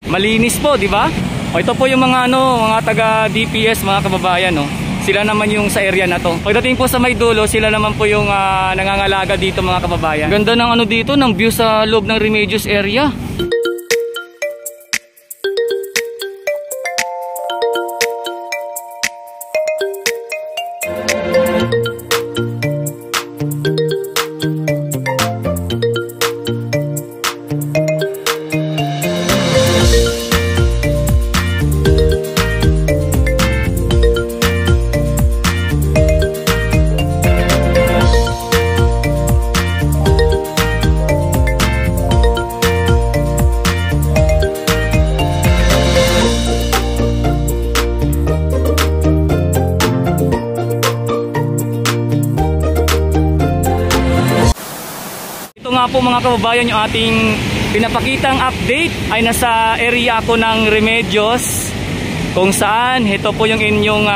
Malinis po, di ba? O ito po yung mga mga taga DPS, mga kababayan, no. Sila naman yung sa area na to. Pagdating po sa may dulo, sila naman po yung nangangalaga dito, mga kababayan. Ganda ng dito, ng view sa loob ng Remedios area. Nga po mga kababayan, yung ating pinapakitang update ay nasa area ako ng Remedios, kung saan ito po yung inyong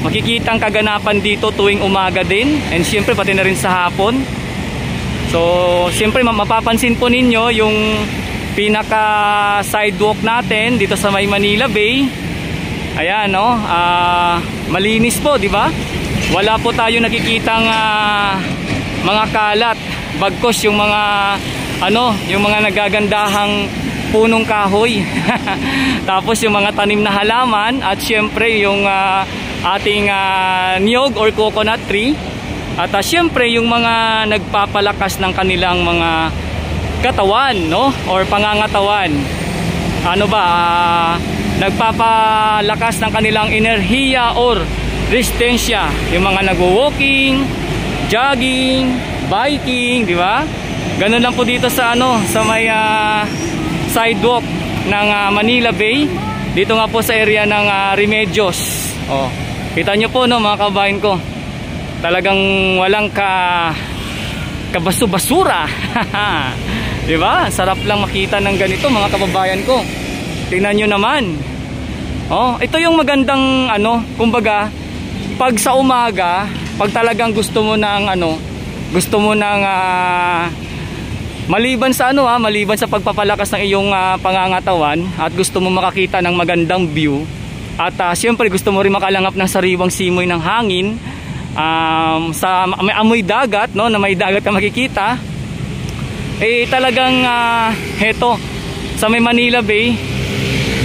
makikitang kaganapan dito tuwing umaga din, and syempre pati na rin sa hapon. So syempre mapapansin po ninyo yung pinaka sidewalk natin dito sa may Manila Bay. Ayan, no, malinis po, di ba? Wala po tayo nakikitang mga kalat. Bagkos yung mga yung mga nagagandahang punong kahoy. Tapos yung mga tanim na halaman, at syempre yung ating niyog or coconut tree. At syempre yung mga nagpapalakas ng kanilang mga katawan, no, or pangangatawan. Nagpapalakas ng kanilang enerhiya or resistensya. Yung mga nagwo-walking, jogging, biking, di ba? Ganun lang po dito sa sa may sidewalk ng Manila Bay. Dito nga po sa area ng Remedios. Oh, kita nyo po, no, mga kababayan ko. Talagang walang kabasu-basura. Di ba? Sarap lang makita ng ganito, mga kababayan ko. Tingnan nyo naman. Oh, ito yung magandang kumbaga, pag sa umaga, pag talagang gusto mo ng maliban sa maliban sa pagpapalakas ng iyong pangangatawan, at gusto mo makakita ng magandang view, at siyempre gusto mo rin makalangap ng sariwang simoy ng hangin, sa may amoy dagat, no, na may dagat ka makikita, talagang heto sa may Manila Bay,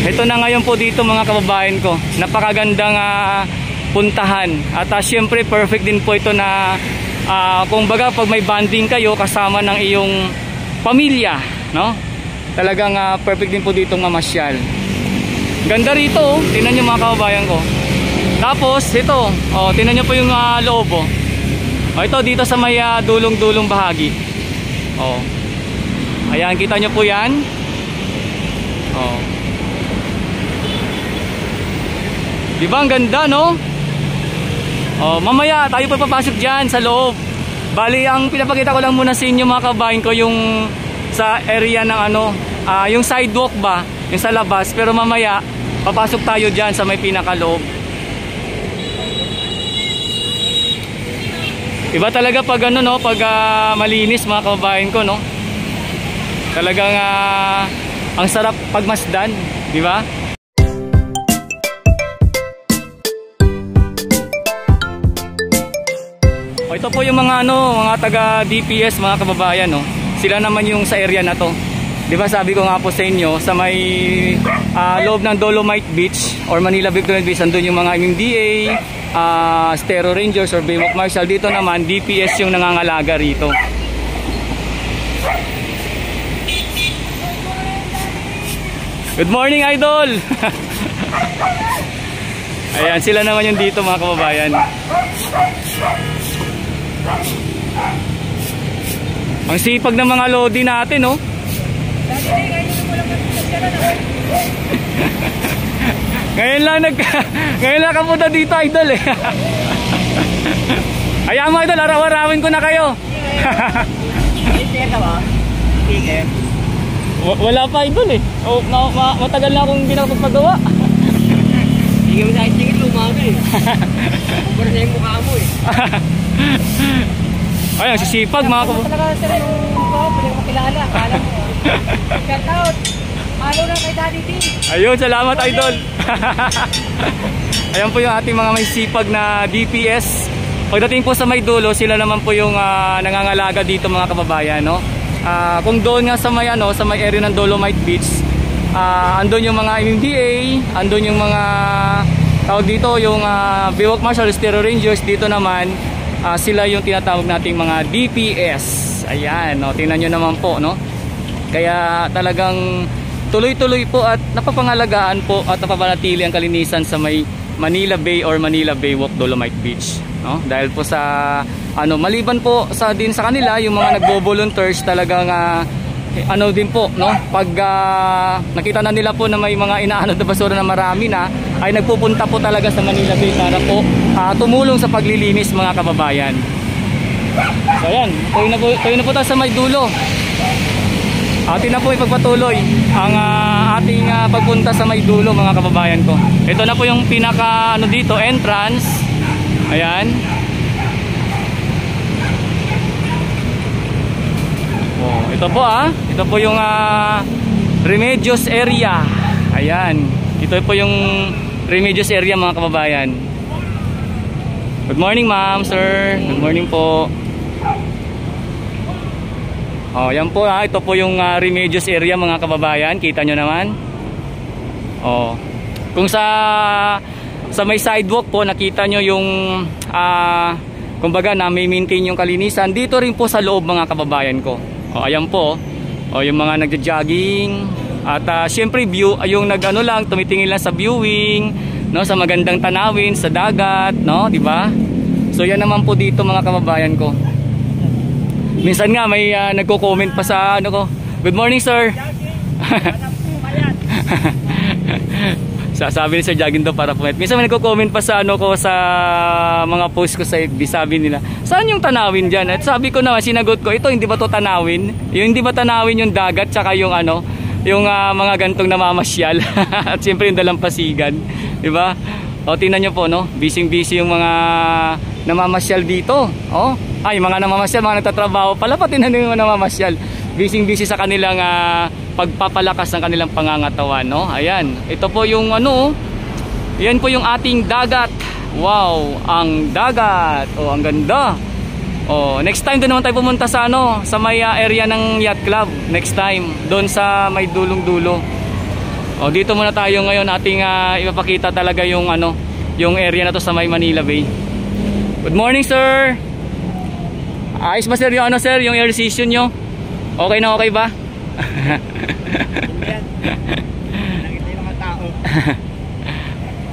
heto na ngayon po dito, mga kababayan ko. Napakagandang puntahan, at siyempre perfect din po ito na kung baga pag may bonding kayo kasama ng iyong pamilya, no? Talagang perfect din po ditong mamasyal. Ganda rito, oh. Tingnan nyo, mga kababayan ko. Tapos ito, tingnan nyo po yung loob, oh. Ito dito sa may dulong-dulong bahagi. Ayan, kita nyo po yan. Diba ang ganda, no? Mamaya tayo pa papasok dyan sa loob. Bali, ang pinapakita ko lang muna sa inyo, mga kababayan ko, yung sa area ng yung sidewalk ba, yung sa labas. Pero mamaya papasok tayo dyan sa may pinakaloob. Iba talaga pag pag malinis, mga kababayan ko, no? Talagang ang sarap pagmasdan, di ba? Ito po yung mga mga taga DPS, mga kababayan, no. Sila naman yung sa area na to. 'Di ba, sabi ko nga po sa inyo, sa may loob ng Dolomite Beach or Manila Victorian Beach, andun yung mga MMDA, Stero Rangers or Baymok Marshal. Dito naman DPS yung nangangalaga rito. Good morning, idol. Ayan, sila naman yung dito, mga kababayan. Ang sipag ng mga lodi natin, oh. Ngayon lang kapunta dito, idol, eh. Ayan mo, idol, araw-arawin ko na kayo. Wala pa, idol, eh. Matagal na akong hindi nakapagpagawa. Hindi mo sa itingin, lumaga, eh. Para na yung mukha mo, eh. Ayan, sisipag, mga kababayan. Talaga sila yung pwede makilala, akala mo. Shout out. Follow na kay Daddy D. Ayun, salamat idol. Ayan po yung ating mga may sipag na DPS. Pagdating po sa may dulo, sila naman po yung nangangalaga dito mga kababayan, no? Kung doon nga sa may sa may area ng Dolomite Beach, andun yung mga MMDA, andun yung mga tawag dito, yung Biwak Marshal, Estero Rangers. Dito naman sila yung tinatawag nating mga DPS. Ayan, no? Tingnan nyo naman po, no? Kaya talagang tuloy-tuloy po at napapangalagaan po at napapanatili ang kalinisan sa may Manila Bay or Manila Baywalk Dolomite Beach, no? Dahil po sa maliban po din sa kanila yung mga nagbo-volunteers, talagang din po, no? Pag nakita na nila po na may mga inaanod na basura na marami na, ay nagpupunta po talaga sa Manila Bay para po tumulong sa paglilinis mga kababayan. So ayan, tuloy na po tayo sa may dulo. Atin na po ipagpatuloy ang ating pagpunta sa may dulo mga kababayan ko. Ito na po yung pinaka dito, entrance. Ayan. Oh, ito po ito po yung Remedios area. Ayan. Ito po yung Remedios area mga kababayan. Good morning ma'am, sir. Good morning po. Oh, yan po ito po yung Remedios area mga kababayan. Kita nyo naman. Oh. Kung sa may sidewalk po nakita nyo yung kumbaga na may maintain yung kalinisan, dito rin po sa loob mga kababayan ko. Oh, ayan po. Oh, yung mga nagja-jogging at syempre view yung lang tumitingin lang sa viewing, no, sa magandang tanawin sa dagat, no, di ba? So yan naman po dito mga kababayan ko. Minsan nga may nagko-comment pa sa ko. Good morning, sir. Sabi ni Sir Jogging daw para pumayat. Minsan may nagko-comment pa sa ko sa mga post ko sa FB. Sabi nila, saan yung tanawin diyan? At sabi ko naman, sinagot ko, ito hindi ba to tanawin? Yung hindi ba tanawin yung dagat tsaka yung yung mga gantong namamasyal. At siyempre yung dalampasigan, di ba? O tingnan niyo po, no? Busy-busy yung mga namamasyal dito. Oh, ay mga namamasyal, mga nagtatrabaho pala, pati na yung namamasyal. Busy-busy sa kanilang pagpapalakas ng kanilang pangangatawan, no? Ayan, ito po yung yan po yung ating dagat. Wow, ang dagat. Oh, ang ganda. Oh, next time doon naman tayo pumunta sa sa may area ng yacht club. Next time, doon sa may dulong-dulo. Oh, dito muna tayo ngayon, ating ipapakita talaga yung yung area na to sa may Manila Bay. Good morning, sir. Ayos ba sir yung sir, yung air season nyo? Okay na okay ba? Nakita yung mga tao.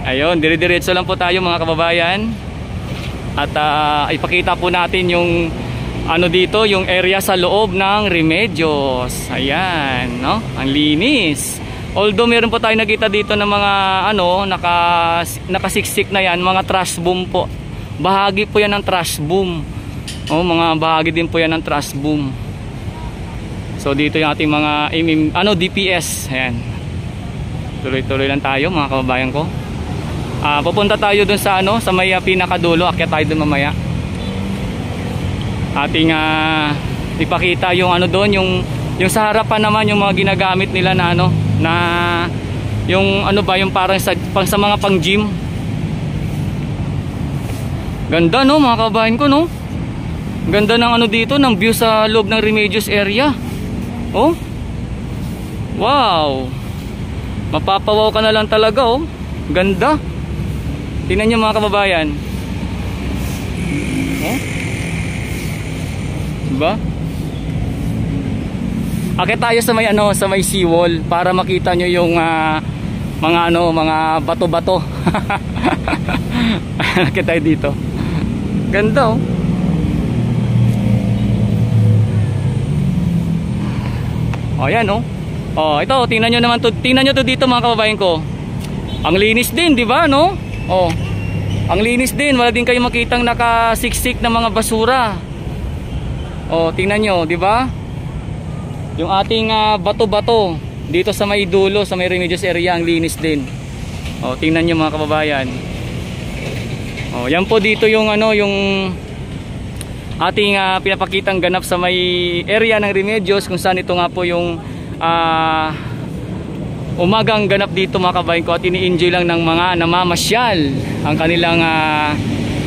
Ayun, dire-diretso lang po tayo mga kababayan. At ipakita po natin yung dito, yung area sa loob ng Remedios. Ayan, no? Ang linis. Although meron po tayo nakita dito ng mga nakasiksik na yan, mga trash boom po. Bahagi po yan ng trash boom. Oh, mga bahagi din po yan ng trash boom. So dito yung ating mga DPS. Ayan. Tuloy-tuloy lang tayo mga kababayan ko. Pupunta tayo dun sa sa may pinakadulo. Akyat tayo dun mamaya. Ating ipakita yung doon, yung sa harapan naman yung mga ginagamit nila na na yung yung parang sa mga pang gym. Ganda no mga kababayan ko, no? Ganda ng dito, ng view sa loob ng Remedios area. Oh. Wow. Mapapawaw ka na lang talaga, oh. Ganda. Tingnan niyo mga kababayan. Oh. Diba? Akit tayo sa may sa may seawall para makita nyo yung mga bato-bato. Akit tayo dito. Ganda, oh. Oh, yan, oh. Oh, ito, tingnan nyo naman to. Tingnan nyo to dito mga kababayan ko. Ang linis din, di ba, no? Oh. Ang linis din. Wala din kayo makitang nakasiksik na mga basura. Oh, tingnan nyo, di ba? Yung ating bato-bato dito sa may dulo, sa may Remedios area, ang linis din. Oh, tingnan nyo mga kababayan. Oh, yan po dito yung yung ating pinapakitang ganap sa may area ng Remedios, kung saan ito nga po yung umagang ganap dito mga kabayan ko, at ini-enjoy lang ng mga namamasyal ang kanilang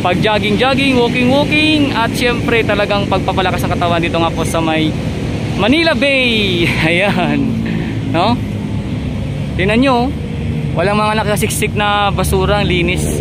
pag-jogging, walking, at syempre talagang pagpapalakas ng katawan dito nga po sa may Manila Bay. Ayan, no? Tingnan nyo, walang mga nakasiksik na basura, ang linis.